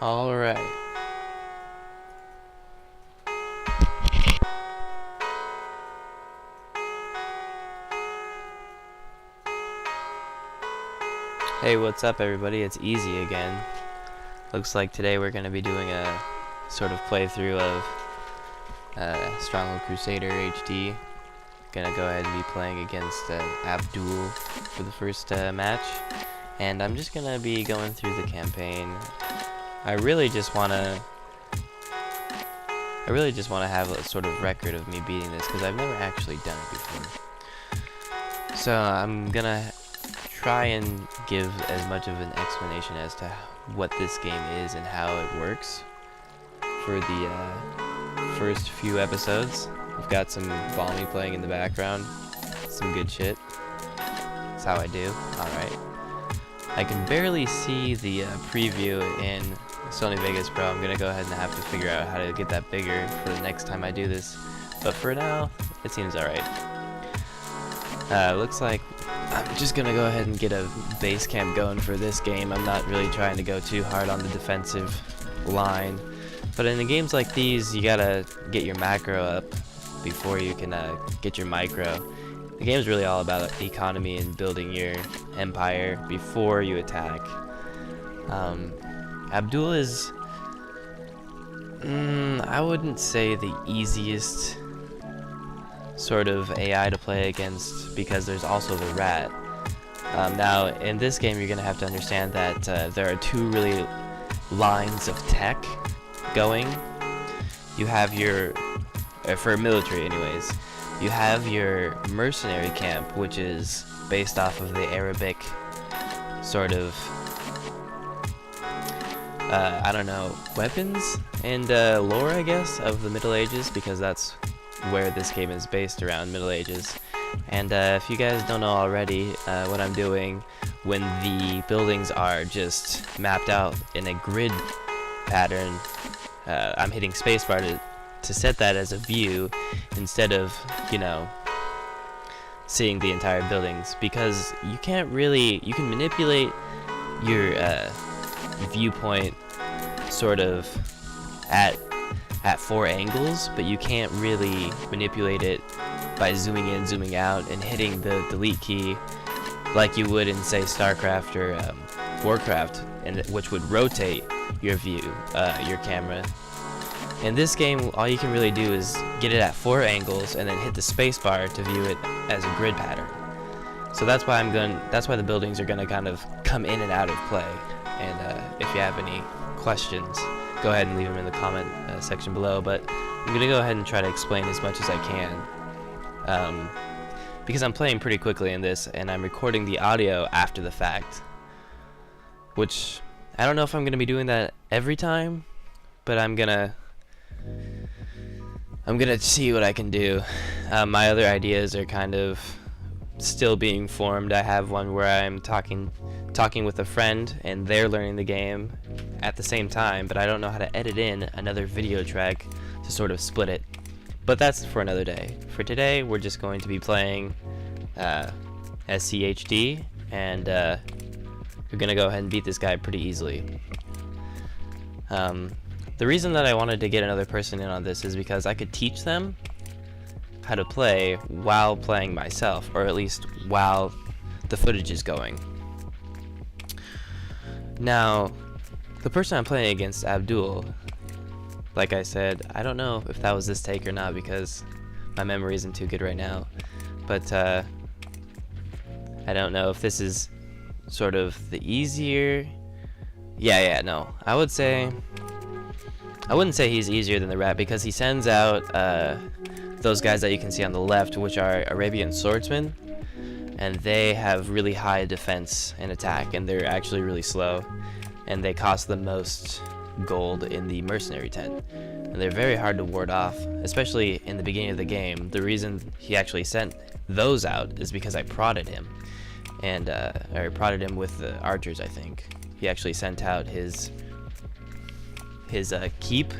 All right. Hey, what's up everybody? It's Easy again. Looks like today we're going to be doing a sort of playthrough of Stronghold Crusader HD. Gonna go ahead and be playing against Abdul for the first match. And I'm just gonna be going through the campaign. I really just wanna have a sort of record of me beating this because I've never actually done it before. So I'm gonna try and give as much of an explanation as to what this game is and how it works for the first few episodes. We've got some Balmy playing in the background, some good shit. That's how I do. Alright. I can barely see the preview in Sony Vegas Pro. I'm gonna go ahead and have to figure out how to get that bigger for the next time I do this. But for now, it seems alright. Looks like I'm just gonna go ahead and get a base camp going for this game. I'm not really trying to go too hard on the defensive line. But in the games like these, you gotta get your macro up before you can get your micro. The game's really all about economy and building your empire before you attack. Abdul is, I wouldn't say the easiest sort of AI to play against because there's also the rat. Now in this game you're gonna have to understand that there are two really lines of tech going. You have your, for military anyways, you have your mercenary camp, which is based off of the Arabic sort of, I don't know, weapons and lore, I guess, of the Middle Ages, because that's where this game is based around, Middle Ages. And if you guys don't know already, what I'm doing when the buildings are just mapped out in a grid pattern, I'm hitting spacebar to set that as a view instead of, you know, seeing the entire buildings, because you can't really, you can manipulate your viewpoint sort of at 4 angles, but you can't really manipulate it by zooming in, zooming out, and hitting the delete key like you would in, say, StarCraft or Warcraft, and which would rotate your view, your camera. In this game, all you can really do is get it at 4 angles and then hit the spacebar to view it as a grid pattern. So that's why that's why the buildings are gonna kind of come in and out of play. And if you have any questions, go ahead and leave them in the comment section below. But I'm gonna go ahead and try to explain as much as I can, because I'm playing pretty quickly in this, and I'm recording the audio after the fact, which I don't know if I'm gonna be doing that every time, but I'm gonna see what I can do. My other ideas are kind of still being formed. I have one where I'm talking with a friend and they're learning the game at the same time, but I don't know how to edit in another video track to sort of split it. But that's for another day. For today, we're just going to be playing SCHD, and we're gonna go ahead and beat this guy pretty easily. The reason that I wanted to get another person in on this is because I could teach them how to play while playing myself, or at least while the footage is going. Now, the person I'm playing against, Abdul, like I said, I don't know if that was this take or not because my memory isn't too good right now, but I don't know if this is sort of the easier. No, I wouldn't say he's easier than the rat, because he sends out those guys that you can see on the left, which are Arabian swordsmen, and they have really high defense and attack, and they're actually really slow, and they cost the most gold in the mercenary tent, and they're very hard to ward off, especially in the beginning of the game. The reason he actually sent those out is because I prodded him, and or prodded him with the archers. I think he actually sent out his keep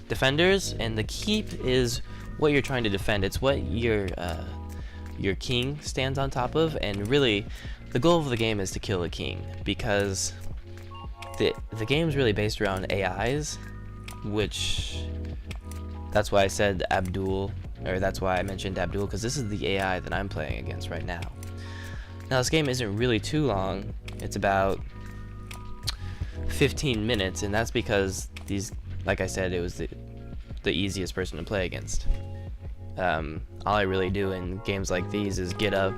defenders, and the keep is what you're trying to defend. It's what your king stands on top of, and really the goal of the game is to kill a king, because the game's really based around AIs, which that's why I said Abdul, or that's why I mentioned Abdul, because this is the AI that I'm playing against right now. Now this game isn't really too long. It's about 15 minutes, and that's because these, like I said, it was the easiest person to play against. All I really do in games like these is get up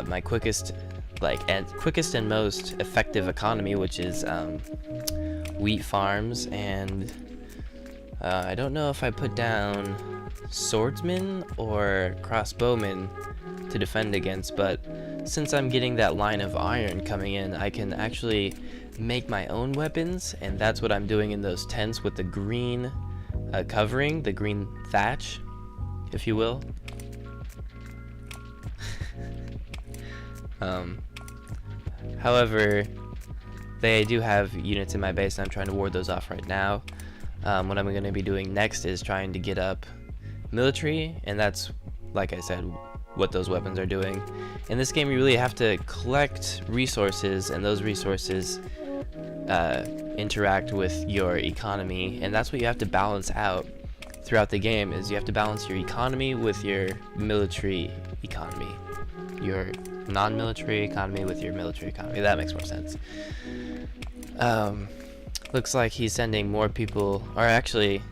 my quickest and most effective economy, which is wheat farms, and I don't know if I put down swordsmen or crossbowmen to defend against, but since I'm getting that line of iron coming in, I can actually make my own weapons, and that's what I'm doing in those tents with the green covering, the green thatch, if you will. However, they do have units in my base, and I'm trying to ward those off right now. What I'm going to be doing next is trying to get up military, and that's, like I said, what those weapons are doing. In this game, you really have to collect resources, and those resources interact with your economy, and that's what you have to balance out throughout the game. Is you have to balance your economy with your military economy, your non-military economy with your military economy. That makes more sense. Looks like he's sending more people, or actually,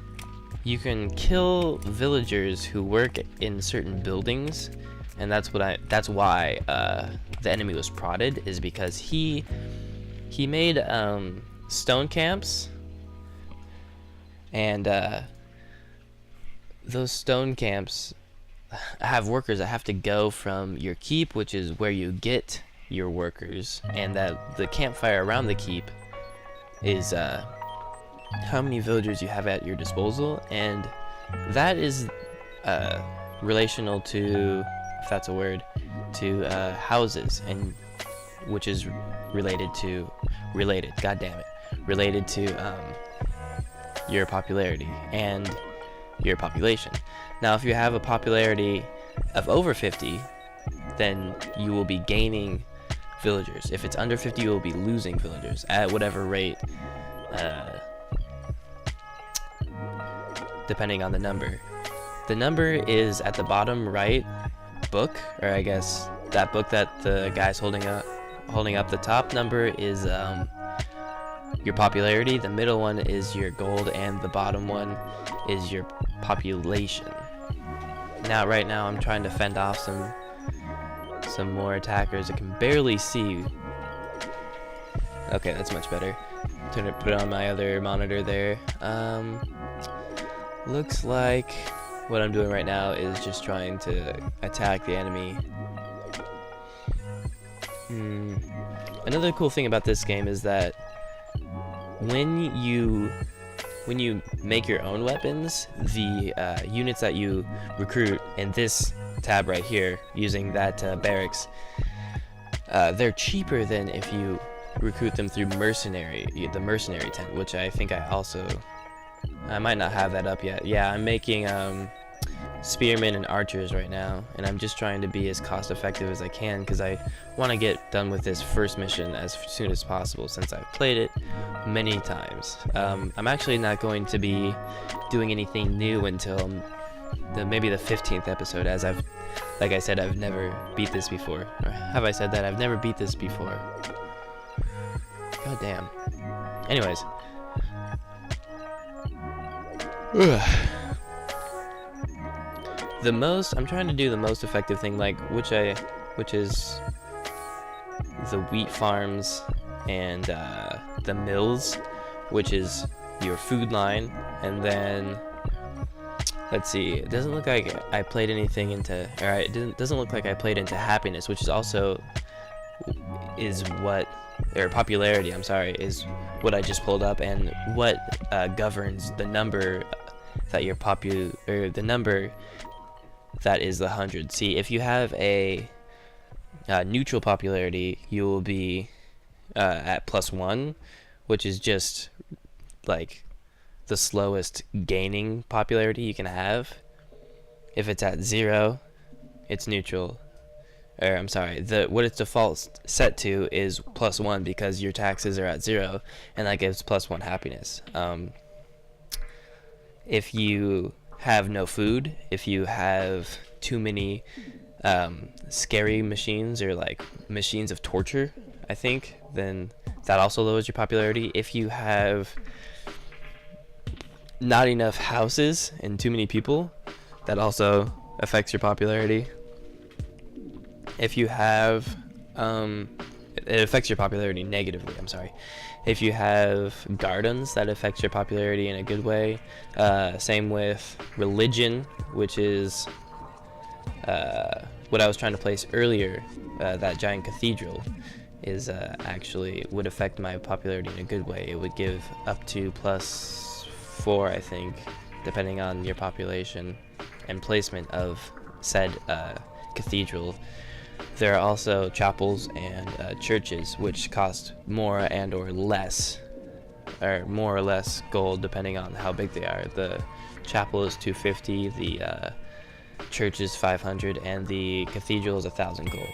you can kill villagers who work in certain buildings, and that's why the enemy was prodded, is because he made stone camps, and those stone camps have workers that have to go from your keep, which is where you get your workers, and that the campfire around the keep is how many villagers you have at your disposal, and that is relational to, if that's a word, to houses, and which is related to your popularity and your population. Now, if you have a popularity of over 50, then you will be gaining villagers. If it's under 50, you will be losing villagers at whatever rate, depending on the number. The number is at the bottom right book, or I guess that book that the guy's holding up. The top number is your popularity, the middle one is your gold, and the bottom one is your population. Now, right now, I'm trying to fend off some more attackers. I can barely see. Okay, that's much better. Put it on my other monitor there. Looks like what I'm doing right now is just trying to attack the enemy. Another cool thing about this game is that when you make your own weapons, the units that you recruit in this tab right here, using that barracks, they're cheaper than if you recruit them through the mercenary tent, which I think I might not have that up yet. Yeah, I'm making spearmen and archers right now, and I'm just trying to be as cost effective as I can, because I want to get done with this first mission as soon as possible, since I've played it many times. I'm actually not going to be doing anything new until maybe the 15th episode, as like I said, I've never beat this before. Or have I said that? I've never beat this before. God damn. Anyways. I'm trying to do the most effective thing, which is the wheat farms and the mills, which is your food line, and then let's see. It doesn't look like I played anything into, or it doesn't look like I played into happiness, which is also popularity. I'm sorry, is what I just pulled up, and what governs the number that the number that is the 100. See, if you have a neutral popularity, you will be at +1, which is just like the slowest gaining popularity you can have. If it's at 0, it's neutral, or I'm sorry, what its default set to is +1 because your taxes are at 0, and that gives +1 happiness. If you have no food, if you have too many scary machines or like machines of torture, I think, then that also lowers your popularity. If you have not enough houses and too many people, that also affects your popularity. If you have it affects your popularity negatively, I'm sorry. If you have gardens, that affects your popularity in a good way. Same with religion, which is what I was trying to place earlier. That giant cathedral is actually would affect my popularity in a good way. It would give up to +4, I think, depending on your population and placement of said cathedral. There are also chapels and churches which cost more and or less, or more or less gold depending on how big they are. The chapel is 250, the church is 500, and the cathedral is 1,000 gold.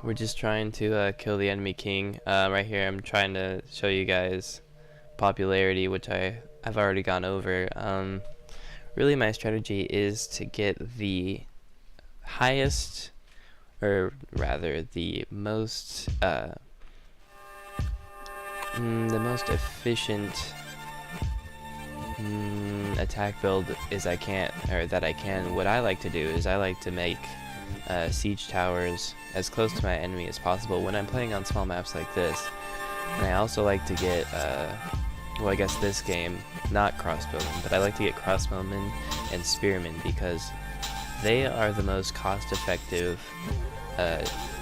We're just trying to kill the enemy king. Right here I'm trying to show you guys popularity, which I've already gone over. Really my strategy is to get the highest, or rather the most efficient attack build as I can, or that I can. What I like to do is I like to make siege towers as close to my enemy as possible when I'm playing on small maps like this. And I also like to get, well, I guess this game, not crossbowmen, but I like to get crossbowmen and spearmen because they are the most cost-effective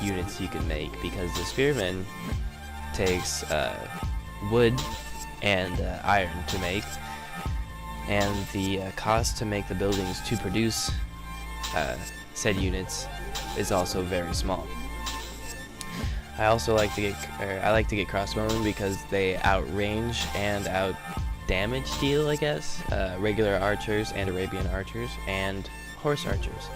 units you can make, because the spearman takes wood and iron to make, and the cost to make the buildings to produce said units is also very small. I also like to get crossbowmen because they outrange and out damage deal, I guess, regular archers and Arabian archers and horse archers.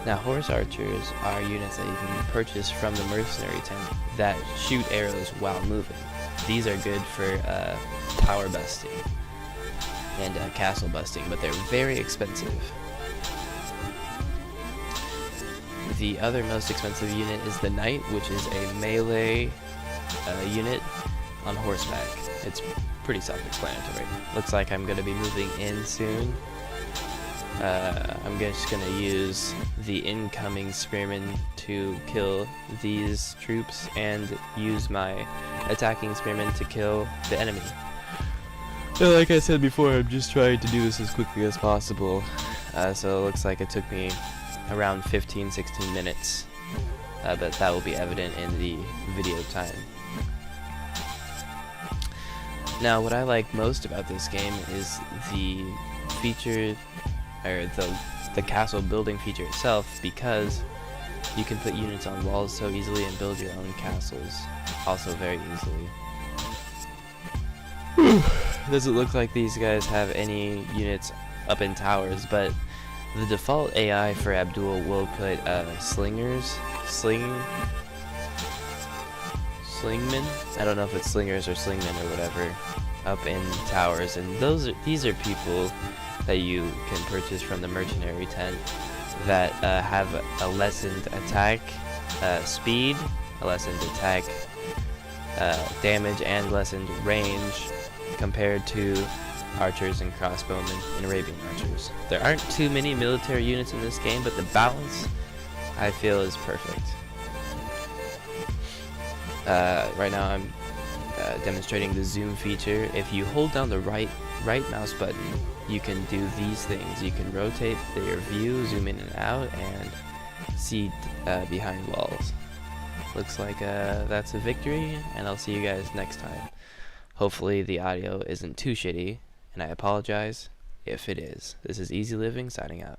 Now horse archers are units that you can purchase from the mercenary tent that shoot arrows while moving. These are good for tower busting and castle busting, but they're very expensive. The other most expensive unit is the knight, which is a melee unit on horseback. It's pretty self-explanatory. Looks like I'm going to be moving in soon. I'm just going to use the incoming spearmen to kill these troops and use my attacking spearmen to kill the enemy. So like I said before, I'm just trying to do this as quickly as possible. So it looks like it took me around 15-16 minutes, but that will be evident in the video time. Now what I like most about this game is the feature, or the castle building feature itself, because you can put units on walls so easily and build your own castles also very easily. Doesn't look like these guys have any units up in towers, but the default AI for Abdul will put slingmen. I don't know if it's slingers or slingmen or whatever up in towers, and these are people that you can purchase from the mercenary tent that have a lessened attack speed, a lessened attack damage, and lessened range compared to archers and crossbowmen and Arabian archers. There aren't too many military units in this game, but the balance I feel is perfect. Right now I'm demonstrating the zoom feature. If you hold down the right mouse button, you can do these things. You can rotate your view, zoom in and out, and see behind walls. Looks like that's a victory, and I'll see you guys next time. Hopefully the audio isn't too shitty, and I apologize if it is. This is Easy Living signing out.